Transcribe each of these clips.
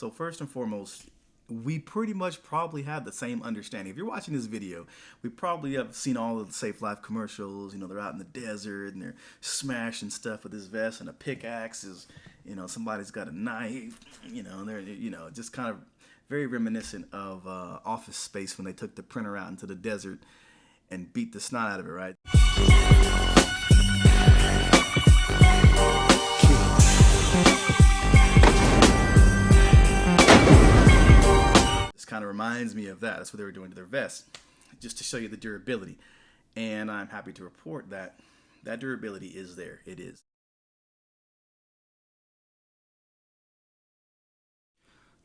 So first and foremost, we pretty much probably have the same understanding. If you're watching this video, we probably have seen all of the Safe Life commercials. You know, they're out in the desert and they're smashing stuff with this vest and a pickaxe is, you know, somebody's got a knife. You know, they're, you know, just kind of very reminiscent of Office Space when they took the printer out into the desert and beat the snot out of it, right? Kind of reminds me of that. That's what they were doing to their vests, just to show you the durability. And I'm happy to report that that durability is there. It is.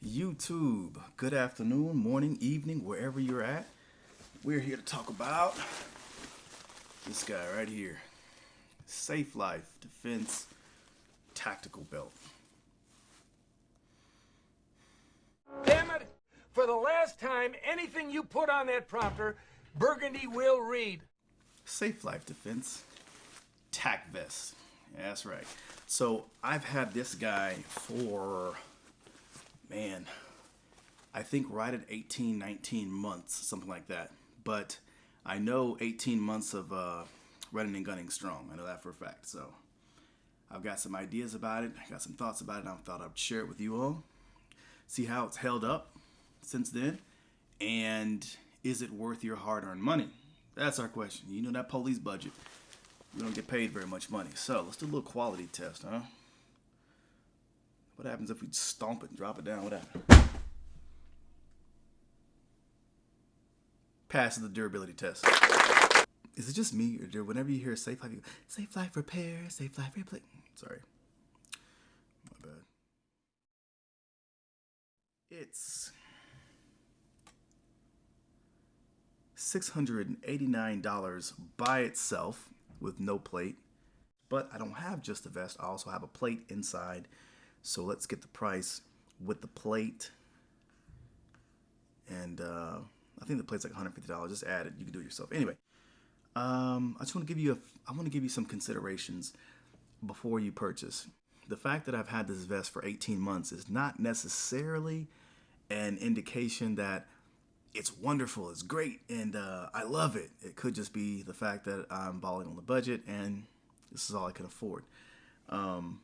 YouTube, good afternoon, morning, evening, wherever you're at. We're here to talk about this guy right here. SafeLife Defense Tactical Belt. Damn it! For the last time, anything you put on that prompter, Burgundy will read. SafeLife Defense Tac Vest. Yeah, that's right. So I've had this guy for, man, I think right at 18, 19 months, something like that. But I know 18 months of running and gunning strong. I know that for a fact. So I've got some ideas about it. I got some thoughts about it. I thought I'd share it with you all. See how it's held up since then, and is it worth your hard-earned money? That's our question. You know, that police budget, we don't get paid very much money. So let's do a little quality test, huh? What happens if we stomp it and drop it down? What happens? Passes the durability test. Is it just me, or whenever you hear SafeLife, you go, SafeLife repair, SafeLife replace? Sorry, my bad. It's $689 by itself with no plate, but I don't have just the vest. I also have a plate inside. So let's get the price with the plate. And I think the plate's like $150. Just add it. You can do it yourself. Anyway, I just want to give you some considerations before you purchase. The fact that I've had this vest for 18 months is not necessarily an indication that it's wonderful, it's great, and I love it. It could just be the fact that I'm balling on the budget and this is all I can afford. Some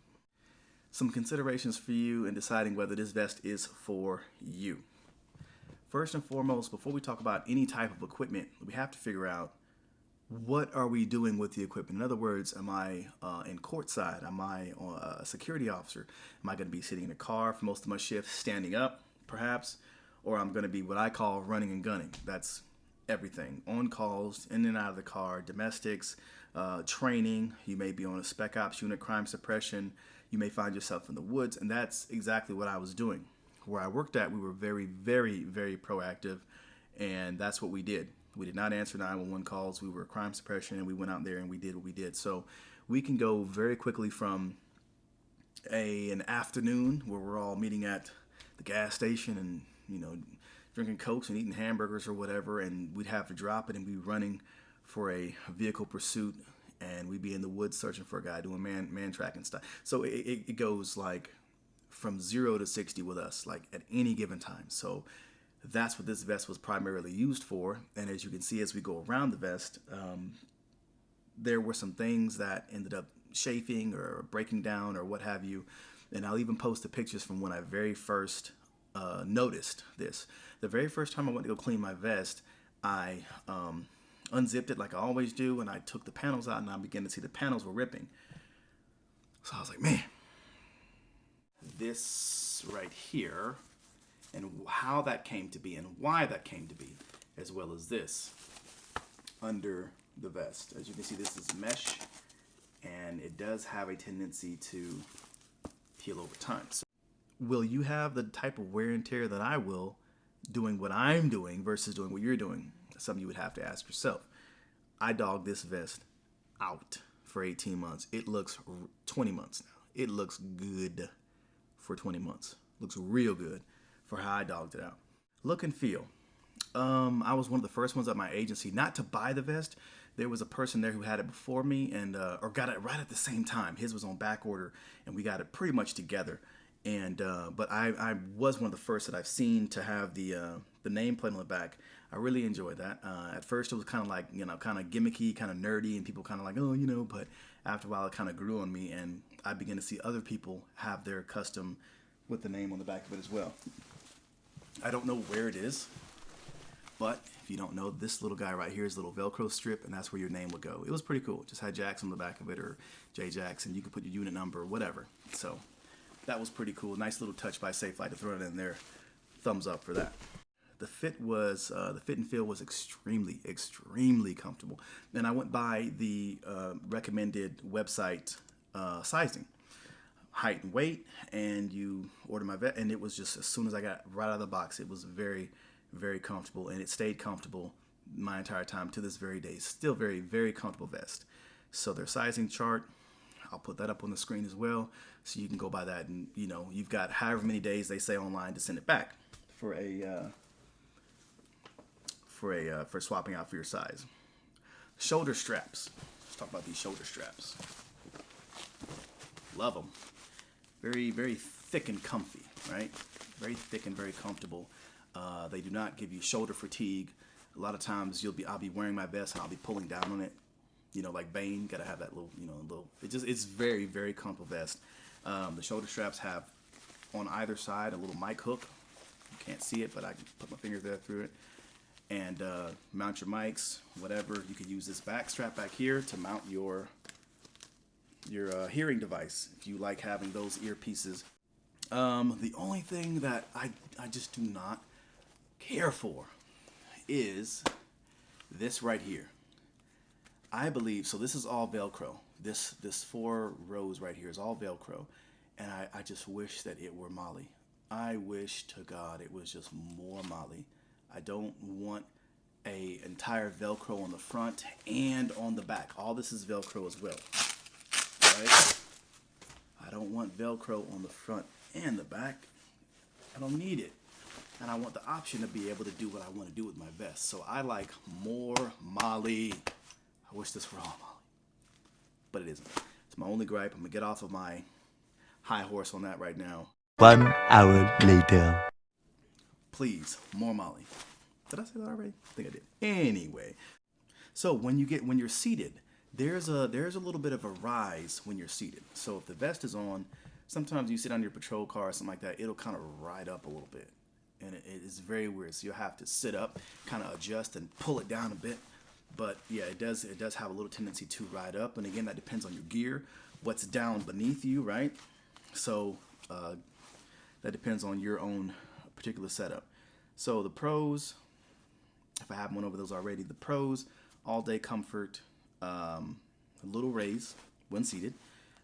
considerations for you in deciding whether this vest is for you. First and foremost, before we talk about any type of equipment, we have to figure out, what are we doing with the equipment? In other words, am I in courtside? Am I a security officer? Am I going to be sitting in a car for most of my shift, standing up, perhaps? Or I'm going to be what I call running and gunning. That's everything. On calls, in and out of the car, domestics, training. You may be on a spec ops unit, crime suppression. You may find yourself in the woods. And that's exactly what I was doing. Where I worked at, we were very, very, very proactive. And that's what we did. We did not answer 911 calls. We were crime suppression, and we went out there and we did what we did. So we can go very quickly from an afternoon where we're all meeting at the gas station and, you know, drinking Cokes and eating hamburgers or whatever, and we'd have to drop it and be running for a vehicle pursuit, and we'd be in the woods searching for a guy doing man tracking stuff. So it goes like from 0 to 60 with us, like at any given time. So that's what this vest was primarily used for. And as you can see, as we go around the vest, there were some things that ended up chafing or breaking down or what have you. And I'll even post the pictures from when I very first noticed this. The very first time I went to go clean my vest, I unzipped it like I always do, and I took the panels out, and I began to see the panels were ripping. So I was like, man, this right here, and how that came to be and why that came to be, as well as this under the vest. As you can see, this is mesh, and it does have a tendency to peel over time. So will you have the type of wear and tear that I will doing what I'm doing versus doing what you're doing? That's something you would have to ask yourself. I dogged this vest out for 18 months. It looks 20 months now. It looks good for 20 months. Looks real good for how I dogged it out. Look and feel. I was one of the first ones at my agency not to buy the vest. There was a person there who had it before me and or got it right at the same time. His was on back order, and we got it pretty much together. And but I was one of the first that I've seen to have the nameplate on the back. I really enjoyed that. At first, it was kind of like, kind of gimmicky, kind of nerdy, and people kind of like, oh, But after a while, it kind of grew on me, and I began to see other people have their custom with the name on the back of it as well. I don't know where it is, but if you don't know, this little guy right here is a little Velcro strip, and that's where your name would go. It was pretty cool. Just had Jax on the back of it, or J Jax, and you could put your unit number or whatever. So that was pretty cool. Nice little touch by SafeLife to throw it in there. Thumbs up for that. The fit and feel was extremely comfortable. And I went by the recommended website sizing, height and weight, and you order my vest, and it was just, as soon as I got right out of the box, it was very, very comfortable, and it stayed comfortable my entire time to this very day. Still very, very comfortable vest. So their sizing chart, I'll put that up on the screen as well, so you can go by that, and you've got however many days they say online to send it back for swapping out for your size. Shoulder straps. Let's talk about these shoulder straps. Love them. Very, very thick and comfy, right? Very thick and very comfortable. They do not give you shoulder fatigue. A lot of times I'll be wearing my vest and I'll be pulling down on it. Like Bane, gotta have that little. It's very, very comfortable vest. The shoulder straps have on either side a little mic hook. You can't see it, but I can put my fingers there through it. And mount your mics, whatever. You can use this back strap back here to mount your hearing device if you like having those earpieces. The only thing that I just do not care for is this right here. I believe, so this is all Velcro. This 4 rows right here is all Velcro. And I just wish that it were Molly. I wish to God it was just more Molly. I don't want a entire Velcro on the front and on the back. All this is Velcro as well. Right? I don't want Velcro on the front and the back. I don't need it. And I want the option to be able to do what I want to do with my vest. So I like more Molly. I wish this were all Molly. But it isn't. It's my only gripe. I'm going to get off of my high horse on that right now. 1 hour later. Please, more Molly. Did I say that already? I think I did. Anyway, so when you're seated, there's a little bit of a rise when you're seated. So if the vest is on, sometimes you sit on your patrol car or something like that, it'll kind of ride up a little bit, and it is very weird. So you'll have to sit up, kind of adjust and pull it down a bit. But yeah, it does have a little tendency to ride up, and again, that depends on your gear, what's down beneath you, right? So that depends on your own particular setup. So the pros, if I haven't went over those already, the pros: all day comfort, a little raise when seated.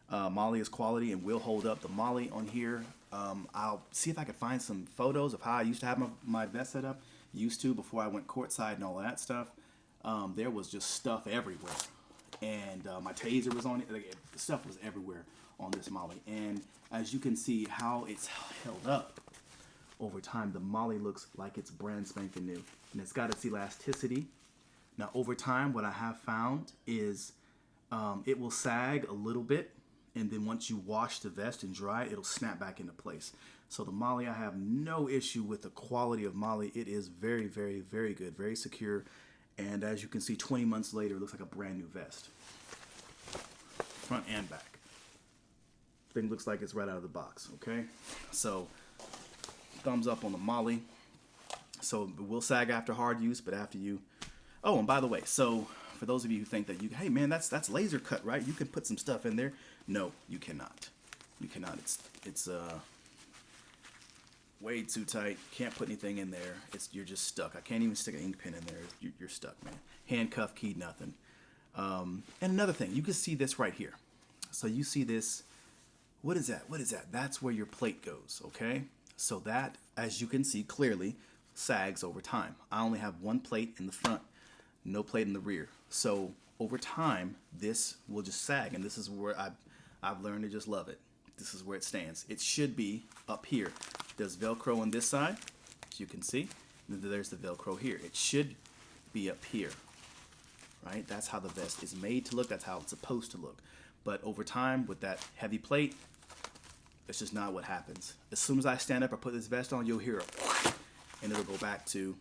Molly is quality and will hold up. The Molly on here, I'll see if I can find some photos of how I used to have my vest set up. Used to, before I went courtside and all that stuff. There was just stuff everywhere, and my taser was on it. The stuff was everywhere on this Molly, and as you can see how it's held up over time, the Molly looks like it's brand spanking new, and it's got its elasticity. Now over time, what I have found is it will sag a little bit, and then once you wash the vest and dry it, it'll snap back into place. So the Molly, I have no issue with the quality of Molly. It is very, very, very good, very secure. And as you can see, 20 months later, it looks like a brand new vest. Front and back. Thing looks like it's right out of the box, okay? So, thumbs up on the Molly. So, it will sag after hard use, but after you... Oh, and by the way, so, for those of you who think that hey man, that's laser cut, right? You can put some stuff in there. No, you cannot. You cannot. It's way too tight. Can't put anything in there. You're just stuck. I can't even stick an ink pen in there. You're stuck, man. Handcuff, key, nothing. And another thing, you can see this right here. So you see this. What is that? What is that? That's where your plate goes, okay? So that, as you can see clearly, sags over time. I only have one plate in the front, no plate in the rear. So over time, this will just sag, and this is where I've learned to just love it. This is where it stands. It should be up here. There's Velcro on this side, as you can see. And then there's the Velcro here. It should be up here, right? That's how the vest is made to look. That's how it's supposed to look. But over time, with that heavy plate, It's just not what happens. As soon as I stand up or put this vest on, you'll hear it, and it'll go back to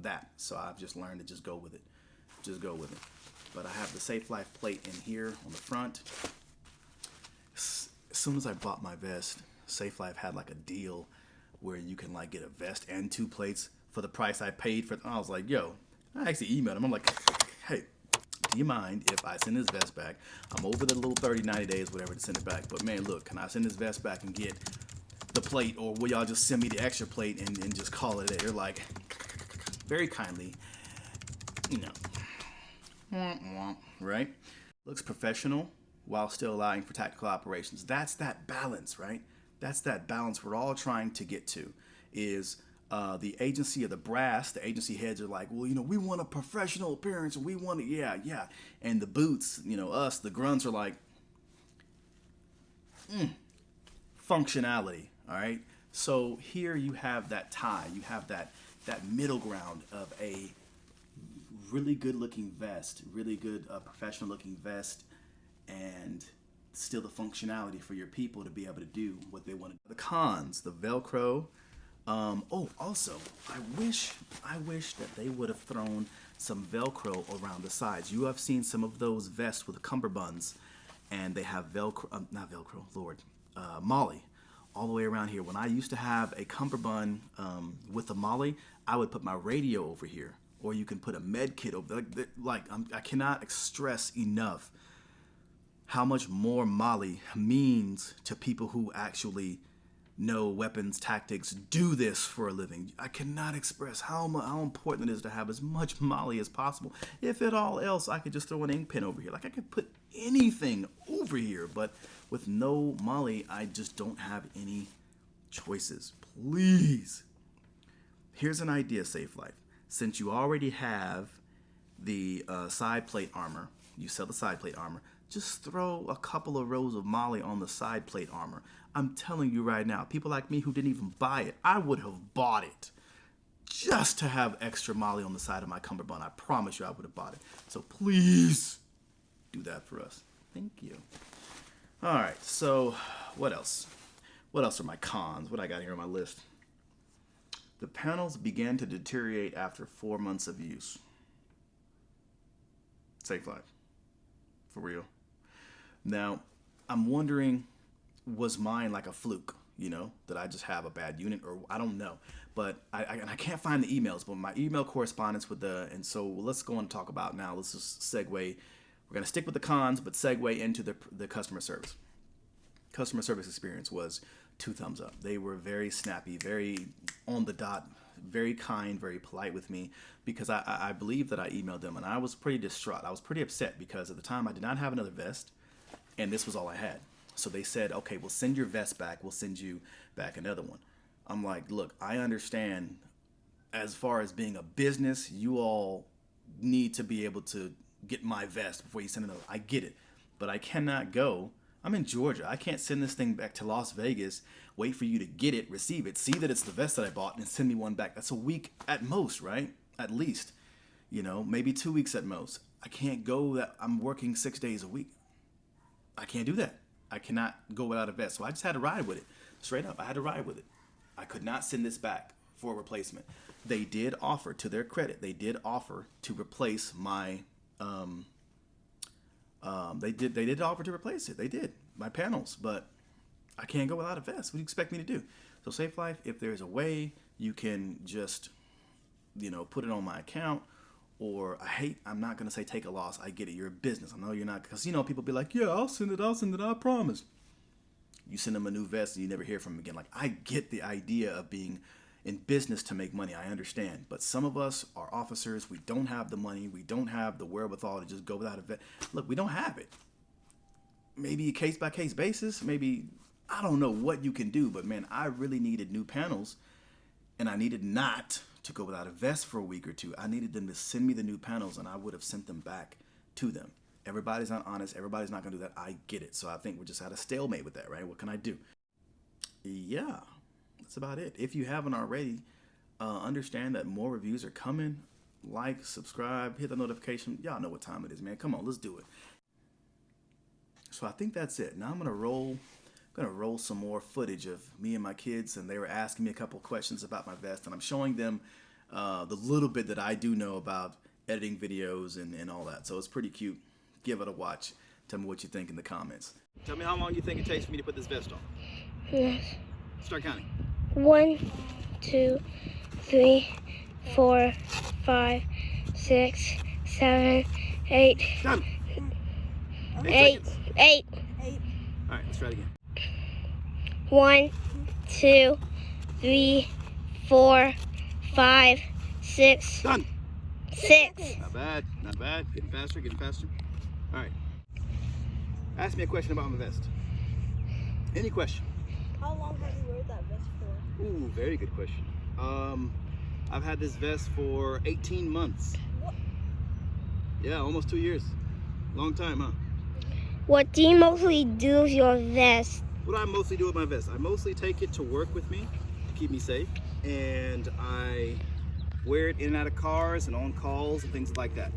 that. So I've just learned to just go with it. Just go with it. But I have the SafeLife plate in here on the front. As soon as I bought my vest, SafeLife had like a deal where you can like get a vest and 2 plates for the price I paid for. I was like, yo, I actually emailed him. I'm like, hey, do you mind if I send this vest back? I'm over the little 30, 90 days, whatever, to send it back. But man, look, can I send this vest back and get the plate, or will y'all just send me the extra plate and just call it a day? They're like, very kindly, you know, right? Looks professional while still allowing for tactical operations. That's that balance, right? That's that balance we're all trying to get to. Is the agency of the brass, the agency heads are like, well, you know, we want a professional appearance, and we want it, yeah. And the boots, you know, us, the grunts are like, functionality, all right? So here you have that tie, you have that middle ground of a really good looking vest, really good professional looking vest, and still the functionality for your people to be able to do what they want to do. The cons, the Velcro. Also, I wish that they would have thrown some Velcro around the sides. You have seen some of those vests with cummerbunds, and they have Velcro, not Velcro, Lord, Molly, all the way around here. When I used to have a cummerbund with a Molly, I would put my radio over here, or you can put a med kit over. I cannot stress enough how much more Molly means to people who actually know weapons, tactics, do this for a living. I cannot express how important it is to have as much Molly as possible. If at all else, I could just throw an ink pen over here. Like I could put anything over here, but with no Molly, I just don't have any choices. Please. Here's an idea, SafeLife. Since you already have the side plate armor, you sell the side plate armor, just throw a couple of rows of Molly on the side plate armor. I'm telling you right now, people like me who didn't even buy it, I would have bought it just to have extra Molly on the side of my cummerbund. I promise you I would have bought it. So please do that for us. Thank you. All right, so what else? What else are my cons? What I got here on my list? The panels began to deteriorate after 4 months of use. SafeLife. For real. Now, I'm wondering, was mine like a fluke, you know, that I just have a bad unit, or I don't know. But I can't find the emails, but my email correspondence with and so let's go and talk about now. Let's just segue. We're going to stick with the cons, but segue into the customer service. Customer service experience was 2 thumbs up. They were very snappy, very on the dot, very kind, very polite with me, because I believe that I emailed them, and I was pretty distraught. I was pretty upset because at the time I did not have another vest, and this was all I had. So they said, okay, we'll send your vest back. We'll send you back another one. I'm like, look, I understand as far as being a business, you all need to be able to get my vest before you send another. I get it, but I cannot go. I'm in Georgia. I can't send this thing back to Las Vegas, wait for you to get it, receive it, see that it's the vest that I bought, and send me one back. That's a week at most, right? At least, you know, maybe 2 weeks at most. I can't go that I'm working 6 days a week. I can't do that. I cannot go without a vest. So I just had to ride with it. Straight up, I had to ride with it. I could not send this back for a replacement. They did offer, to their credit, they did offer to replace my they did offer to replace it. They did, my panels, but I can't go without a vest. What do you expect me to do? So SafeLife, if there's a way you can just, you know, put it on my account, or I'm not going to say take a loss. I get it. You're a business. I know you're not, because, you know, people be like, yeah, I'll send it, I promise. You send them a new vest and you never hear from them again. Like, I get the idea of being in business to make money. I understand. But some of us are officers. We don't have the money. We don't have the wherewithal to just go without a vest. Look, we don't have it. Maybe a case-by-case basis. Maybe, I don't know what you can do. But, man, I really needed new panels. And I needed not to go without a vest for a week or two. I needed them to send me the new panels, and I would have sent them back to them. Everybody's not honest. Everybody's not going to do that. I get it. So I think we're just at a stalemate with that, right? What can I do? Yeah, that's about it. If you haven't already, understand that more reviews are coming. Like, subscribe, hit the notification. Y'all know what time it is, man. Come on, let's do it. So I think that's it. Now I'm going to gonna roll some more footage of me and my kids, and they were asking me a couple questions about my vest, and I'm showing them the little bit that I do know about editing videos and all that. So it's pretty cute. Give it a watch. Tell me what you think in the comments. Tell me how long you think it takes for me to put this vest on. Yes. Start counting. 1, 2, 3, 4, 5, 6, 7, 8. Done. 8. 8. All right, let's try it again. 1, 2, 3, 4, 5, 6. Done. 6. Not bad. Not bad. Getting faster. Getting faster. All right. Ask me a question about my vest. Any question? How long have you worn that vest for? Ooh, very good question. I've had this vest for 18 months. What? Yeah, almost 2 years. Long time, huh? What do you mostly do with your vest? What do I mostly do with my vest? I mostly take it to work with me to keep me safe, and I wear it in and out of cars and on calls and things like that.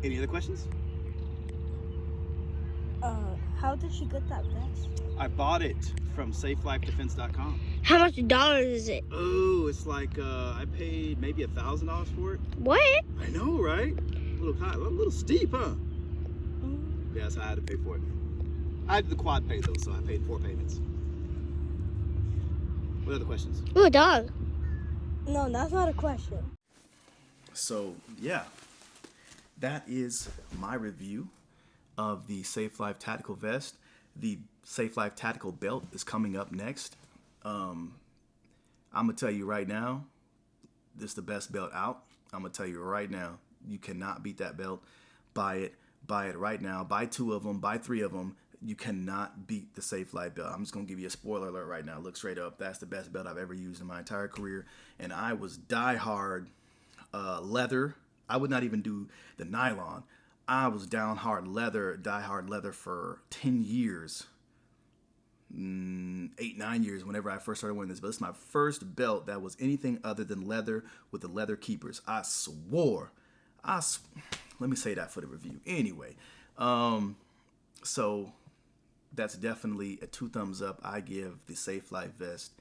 Any other questions? How did she get that vest? I bought it from SafeLifeDefense.com. How much dollars is it? Oh, it's like I paid maybe $1,000 for it. What? I know, right? A little steep, huh? Yeah, so I had to pay for it. I had the quad pay though, so I paid 4 payments. What other questions? Ooh, a dog. No, that's not a question. So yeah, that is my review of the SafeLife Tactical Vest. The SafeLife Tactical Belt is coming up next. I'm gonna tell you right now, this is the best belt out. I'm gonna tell you right now, you cannot beat that belt. Buy it right now. Buy 2 of them. Buy 3 of them. You cannot beat the SafeLife belt. I'm just gonna give you a spoiler alert right now. Look straight up. That's the best belt I've ever used in my entire career. And I was die-hard leather. I would not even do the nylon. I was die-hard leather for 10 years. 8, 9 years whenever I first started wearing this. But it's my first belt that was anything other than leather with the leather keepers. I swore. Let me say that for the review. Anyway, so that's definitely a 2 thumbs up. I give the SafeLife vest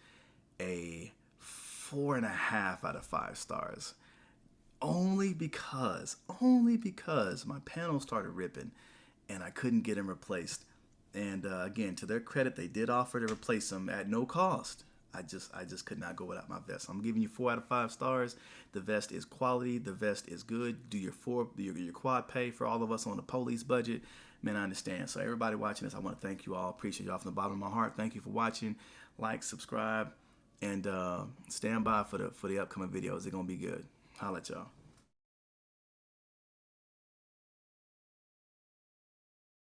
a 4.5 out of 5 stars. Only because my panels started ripping and I couldn't get them replaced. And again, to their credit, they did offer to replace them at no cost. I just could not go without my vest. I'm giving you 4 out of 5 stars. The vest is quality. The vest is good. Do your quad pay for all of us on the police budget. Man, I understand. So everybody watching this, I want to thank you all. Appreciate you all from the bottom of my heart. Thank you for watching. Like, subscribe, and stand by for the upcoming videos. They're gonna be good. Holla at y'all.